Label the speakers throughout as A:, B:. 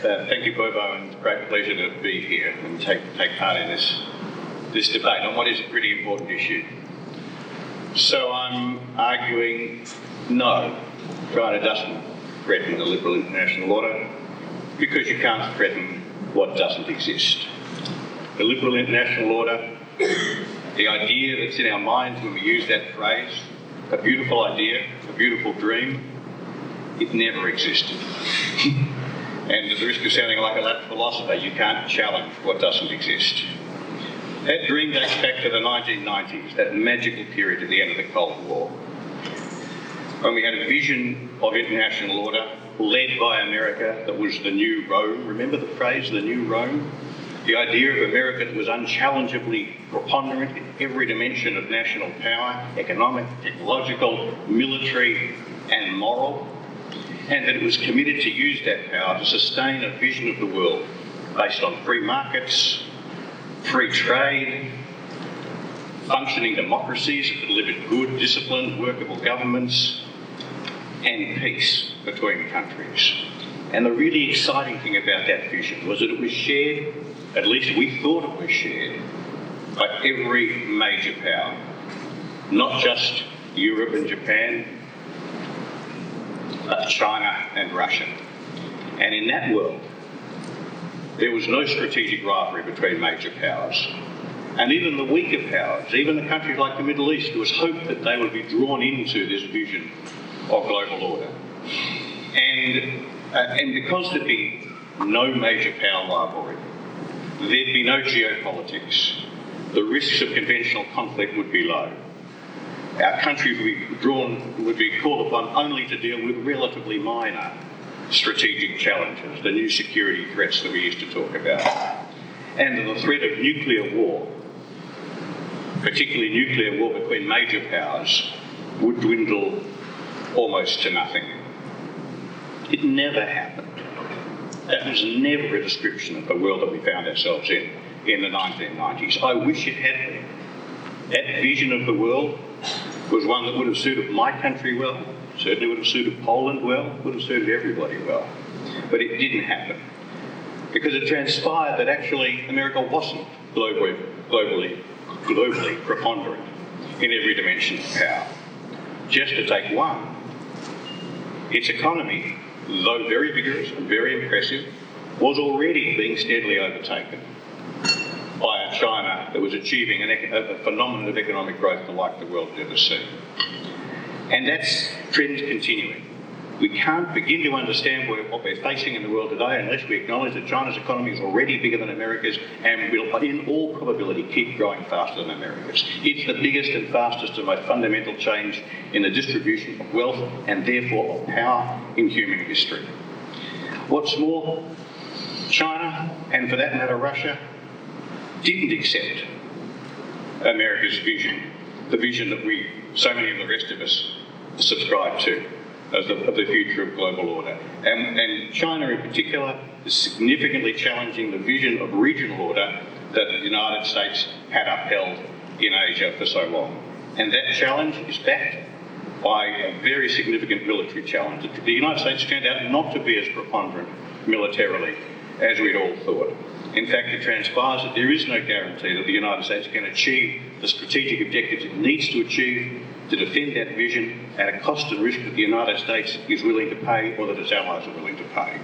A: Thank you, Bobo, and it's a great pleasure to be here and take part in this debate on what is a pretty important issue. So I'm arguing no, China doesn't threaten the liberal international order because you can't threaten what doesn't exist. The liberal international order, the idea that's in our minds when we use that phrase, a beautiful idea, a beautiful dream, it never existed. And at the risk of sounding like a Latin philosopher, you can't challenge what doesn't exist. That dream dates back to the 1990s, that magical period at the end of the Cold War, when we had a vision of international order led by America that was the new Rome. Remember the phrase, the new Rome? The idea of America that was unchallengeably preponderant in every dimension of national power, economic, technological, military, and moral, and that it was committed to use that power to sustain a vision of the world based on free markets, free trade, functioning democracies that delivered good, disciplined, workable governments, and peace between countries. And the really exciting thing about that vision was that it was shared, at least we thought it was shared, by every major power, not just Europe and Japan, but China and Russia. And in that world, there was no strategic rivalry between major powers. And even the weaker powers, even the countries like the Middle East, there was hope that they would be drawn into this vision of global order. And because there'd be no major power rivalry, there'd be no geopolitics, the risks of conventional conflict would be low. Our countries would be called upon only to deal with relatively minor strategic challenges, the new security threats that we used to talk about. And the threat of nuclear war, particularly nuclear war between major powers, would dwindle almost to nothing. It never happened. That was never a description of the world that we found ourselves in the 1990s. I wish it had been. That vision of the world was one that would have suited my country well, certainly would have suited Poland well, would have suited everybody well. But it didn't happen, because it transpired that actually America wasn't globally preponderant in every dimension of power. Just to take one, its economy, though very vigorous and very impressive, was already being steadily overtaken by a China that was achieving a phenomenon of economic growth like the world had ever seen. And that trend's continuing. We can't begin to understand what we're facing in the world today unless we acknowledge that China's economy is already bigger than America's and will, in all probability, keep growing faster than America's. It's the biggest and fastest and most fundamental change in the distribution of wealth and therefore of power in human history. What's more, China, and for that matter Russia, didn't accept America's vision, the vision that so many of the rest of us subscribe to of the future of global order. And China in particular is significantly challenging the vision of regional order that the United States had upheld in Asia for so long. And that challenge is backed by a very significant military challenge. The United States turned out not to be as preponderant militarily as we'd all thought. In fact, it transpires that there is no guarantee that the United States can achieve the strategic objectives it needs to achieve to defend that vision at a cost and risk that the United States is willing to pay or that its allies are willing to pay.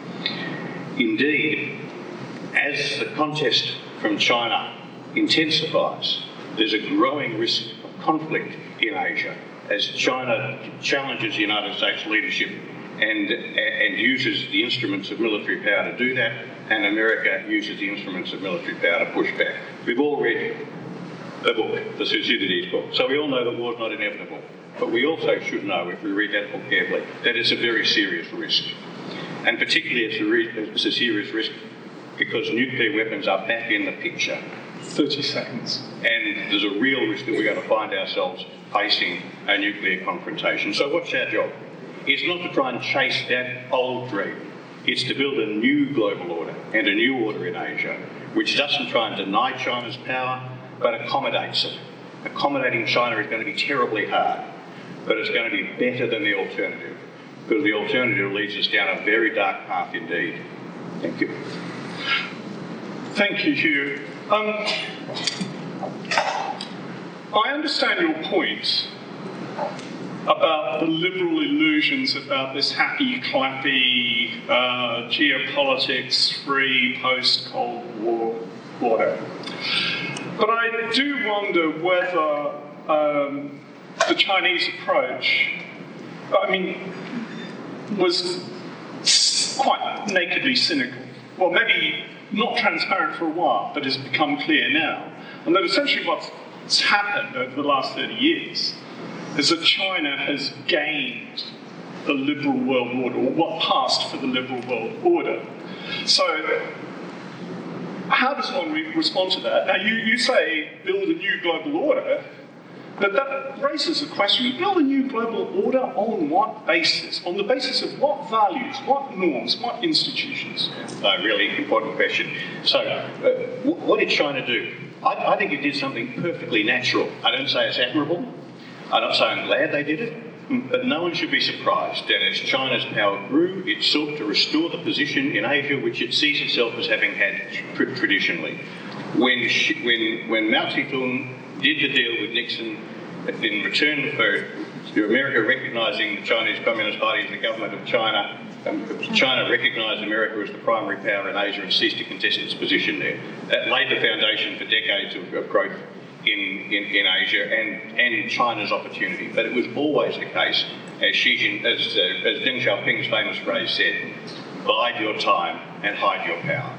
A: Indeed, as the contest from China intensifies, there's a growing risk of conflict in Asia as China challenges the United States leadership and uses the instruments of military power to do that, and America uses the instruments of military power to push back. We've all read the book, the Thucydides book, so we all know that war's not inevitable. But we also should know, if we read that book carefully, that it's a very serious risk. And particularly it's a serious risk because nuclear weapons are back in the picture.
B: 30 seconds.
A: And there's a real risk that we're going to find ourselves facing a nuclear confrontation. So what's our job? It's not to try and chase that old dream. It's to build a new global order and a new order in Asia, which doesn't try and deny China's power, but accommodates it. Accommodating China is going to be terribly hard, but it's going to be better than the alternative, because the alternative leads us down a very dark path indeed. Thank you.
B: Thank you, Hugh. I understand your point about the liberal illusions about this happy-clappy, geopolitics-free post-Cold War order. But I do wonder whether the Chinese approach, was quite nakedly cynical. Well, maybe not transparent for a while, but has become clear now. And that essentially what's happened over the last 30 years is that China has gained the liberal world order, or what passed for the liberal world order. So how does one respond to that? Now, you say build a new global order, but that raises a question. You build a new global order on what basis? On the basis of what values, what norms, what institutions?
A: A really important question. So, what did China do? I think it did something perfectly natural. I don't say it's admirable. I'm not saying I'm glad they did it, but no one should be surprised that as China's power grew, it sought to restore the position in Asia which it sees itself as having had traditionally. When Mao Zedong did the deal with Nixon in return for America recognising the Chinese Communist Party as the government of China, China recognised America as the primary power in Asia and ceased to contest its position there. That laid the foundation for decades of growth in Asia and China's opportunity. But it was always the case, as Deng Xiaoping's famous phrase said, bide your time and hide your power.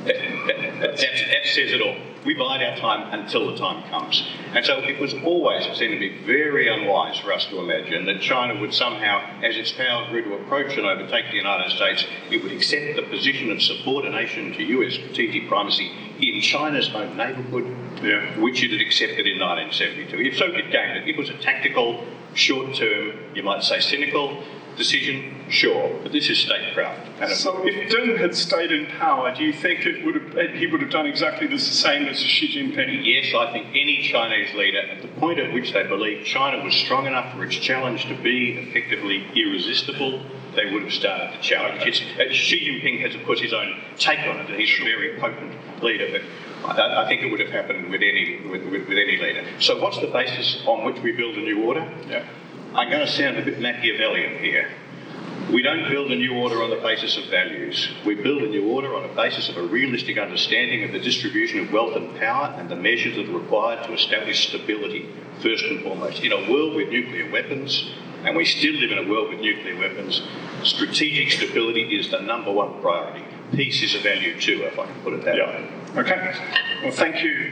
A: That says it all. We bide our time until the time comes. And so it was always, it seemed to be very unwise for us to imagine that China would somehow, as its power grew to approach and overtake the United States, it would accept the position of subordination to US strategic primacy in China's own neighbourhood, which it had accepted in 1972. If so, it gained it. It was a tactical, short-term, you might say cynical decision, sure, but this is statecraft.
B: So if Deng had stayed in power, do you think he would have done exactly the same as Xi Jinping?
A: Yes, I think any Chinese leader, at the point at which they believed China was strong enough for its challenge to be effectively irresistible, they would have started to challenge. Xi Jinping has, of course, his own take on it, and he's a very potent leader, but I think it would have happened with any leader. So what's the basis on which we build a new order?
B: Yeah.
A: I'm going to sound a bit Machiavellian here. We don't build a new order on the basis of values. We build a new order on the basis of a realistic understanding of the distribution of wealth and power and the measures that are required to establish stability, first and foremost. In a world with nuclear weapons, and we still live in a world with nuclear weapons, strategic stability is the number one priority. Peace is a value too, if I can put it that way.
B: Okay. Well, thank you.